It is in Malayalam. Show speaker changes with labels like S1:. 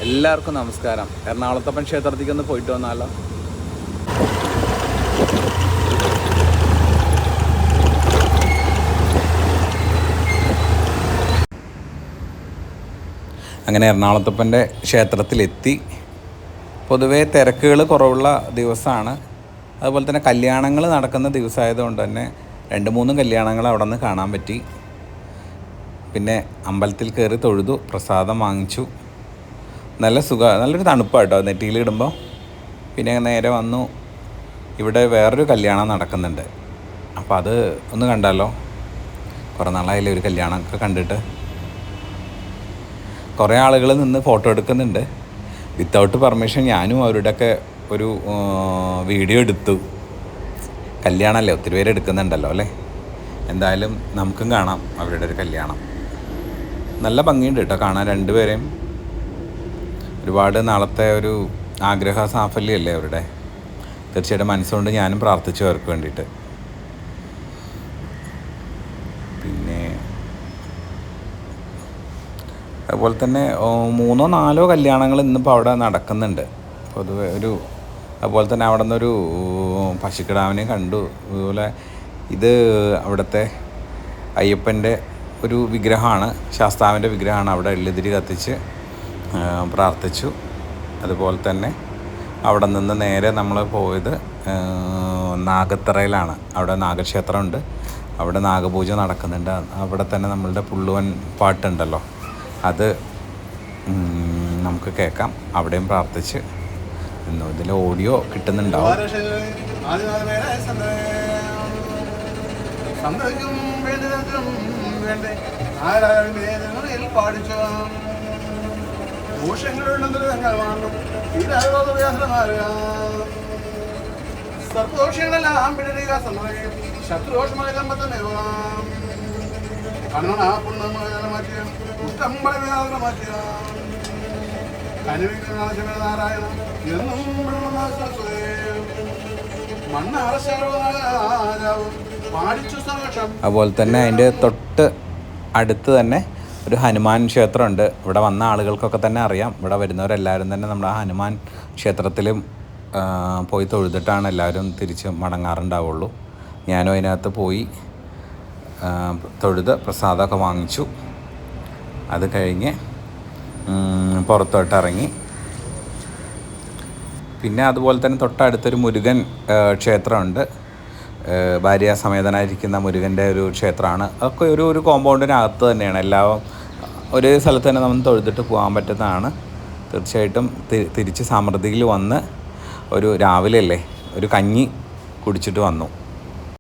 S1: എല്ലാവർക്കും നമസ്കാരം. എറണാകുളത്തപ്പൻ ക്ഷേത്രത്തിലേക്ക് ഒന്ന് പോയിട്ട് വന്നാലോ? അങ്ങനെ എറണാകുളത്തപ്പൻ്റെ ക്ഷേത്രത്തിലെത്തി. പൊതുവേ തിരക്കുകൾ കുറവുള്ള ദിവസമാണ്. അതുപോലെ തന്നെ കല്യാണങ്ങൾ നടക്കുന്ന ദിവസമായതുകൊണ്ട് തന്നെ 2-3 കല്യാണങ്ങൾ അവിടെ നിന്ന് കാണാൻ പറ്റി. പിന്നെ അമ്പലത്തിൽ കയറി തൊഴുതു, പ്രസാദം വാങ്ങിച്ചു. നല്ലൊരു തണുപ്പാട്ടോ നെറ്റിയിലിടുമ്പോൾ. പിന്നെ നേരെ വന്നു. ഇവിടെ വേറൊരു കല്യാണം നടക്കുന്നുണ്ട്. അപ്പോൾ അത് ഒന്ന് കണ്ടാലോ? കുറേ നാളായില്ലേ ഒരു കല്യാണമൊക്കെ കണ്ടിട്ട്. കുറേ ആളുകൾ നിന്ന് ഫോട്ടോ എടുക്കുന്നുണ്ട്. വിത്തൗട്ട് പെർമിഷൻ ഞാനും അവരുടെയൊക്കെ ഒരു വീഡിയോ എടുത്തു. കല്യാണമല്ലേ, ഒത്തിരി പേര് എടുക്കുന്നുണ്ടല്ലോ അല്ലേ. എന്തായാലും നമുക്കും കാണാം അവരുടെ ഒരു കല്യാണം. നല്ല ഭംഗിയുണ്ട് കേട്ടോ കാണാൻ രണ്ടുപേരെയും. ഒരുപാട് നാളത്തെ ഒരു ആഗ്രഹ സാഫല്യമല്ലേ അവരുടെ. തീർച്ചയായിട്ടും മനസ്സുകൊണ്ട് ഞാനും പ്രാർത്ഥിച്ചു അവർക്ക് വേണ്ടിയിട്ട്. പിന്നെ അതുപോലെ തന്നെ 3-4 കല്യാണങ്ങൾ ഇന്നിപ്പോൾ അവിടെ നടക്കുന്നുണ്ട്. പൊതുവെ അതുപോലെ തന്നെ അവിടെ നിന്നൊരു പശുക്കിടാവിനെ കണ്ടു. അതുപോലെ ഇത് അവിടുത്തെ അയ്യപ്പൻ്റെ ഒരു വിഗ്രഹമാണ്, ശാസ്താവിൻ്റെ വിഗ്രഹമാണ്. അവിടെ എള്ളുതിരി കത്തിച്ച് പ്രാർത്ഥിച്ചു. അതുപോലെ തന്നെ അവിടെ നിന്ന് നേരെ നമ്മൾ പോയത് നാഗത്തറയിലാണ്. അവിടെ നാഗക്ഷേത്രമുണ്ട്. അവിടെ നാഗപൂജ നടക്കുന്നുണ്ട്. അവിടെ തന്നെ നമ്മളുടെ പുള്ളുവൻ പാട്ടുണ്ടല്ലോ, അത് നമുക്ക് കേൾക്കാം. അവിടെയും പ്രാർത്ഥിച്ച് ഇതിൽ ഓഡിയോ കിട്ടുന്നുണ്ടാവും.
S2: സർദോഷങ്ങളെല്ലാം പിടരുക സമ്മതം ശത്രുദോഷമായ കമ്പത്തന്നെ കണ്ണനാ പുണ്യ മാറ്റിയ ഉത്തമ്പള മാറ്റിയ നാരായണ എന്നും
S1: അതുപോലെ തന്നെ അതിൻ്റെ തൊട്ട് അടുത്ത് തന്നെ ഒരു ഹനുമാൻ ക്ഷേത്രമുണ്ട്. ഇവിടെ വന്ന ആളുകൾക്കൊക്കെ തന്നെ അറിയാം. ഇവിടെ വരുന്നവരെല്ലാവരും തന്നെ നമ്മുടെ ഹനുമാൻ ക്ഷേത്രത്തിലും പോയി തൊഴുതിട്ടാണ് എല്ലാവരും തിരിച്ച് മടങ്ങാറുണ്ടാവുള്ളൂ. ഞാനും അതിനകത്ത് പോയി തൊഴുത് പ്രസാദമൊക്കെ വാങ്ങിച്ചു. അത് കഴിഞ്ഞ് പുറത്തോട്ട് ഇറങ്ങി. പിന്നെ അതുപോലെ തന്നെ തൊട്ടടുത്തൊരു മുരുകൻ ക്ഷേത്രമുണ്ട്. ഭാര്യാസമേതനായിരിക്കുന്ന മുരുകൻ്റെ ഒരു ക്ഷേത്രമാണ്. അതൊക്കെ ഒരു കോമ്പൗണ്ടിനകത്ത് തന്നെയാണ്. എല്ലാം ഒരേ സ്ഥലത്ത് തന്നെ നമ്മൾ തൊഴുതിട്ട് പോകാൻ പറ്റുന്നതാണ്. തീർച്ചയായിട്ടും തിരിച്ച് സമൃദ്ധിയിൽ വന്ന് രാവിലെ അല്ലേ ഒരു കഞ്ഞി കുടിച്ചിട്ട് വന്നു.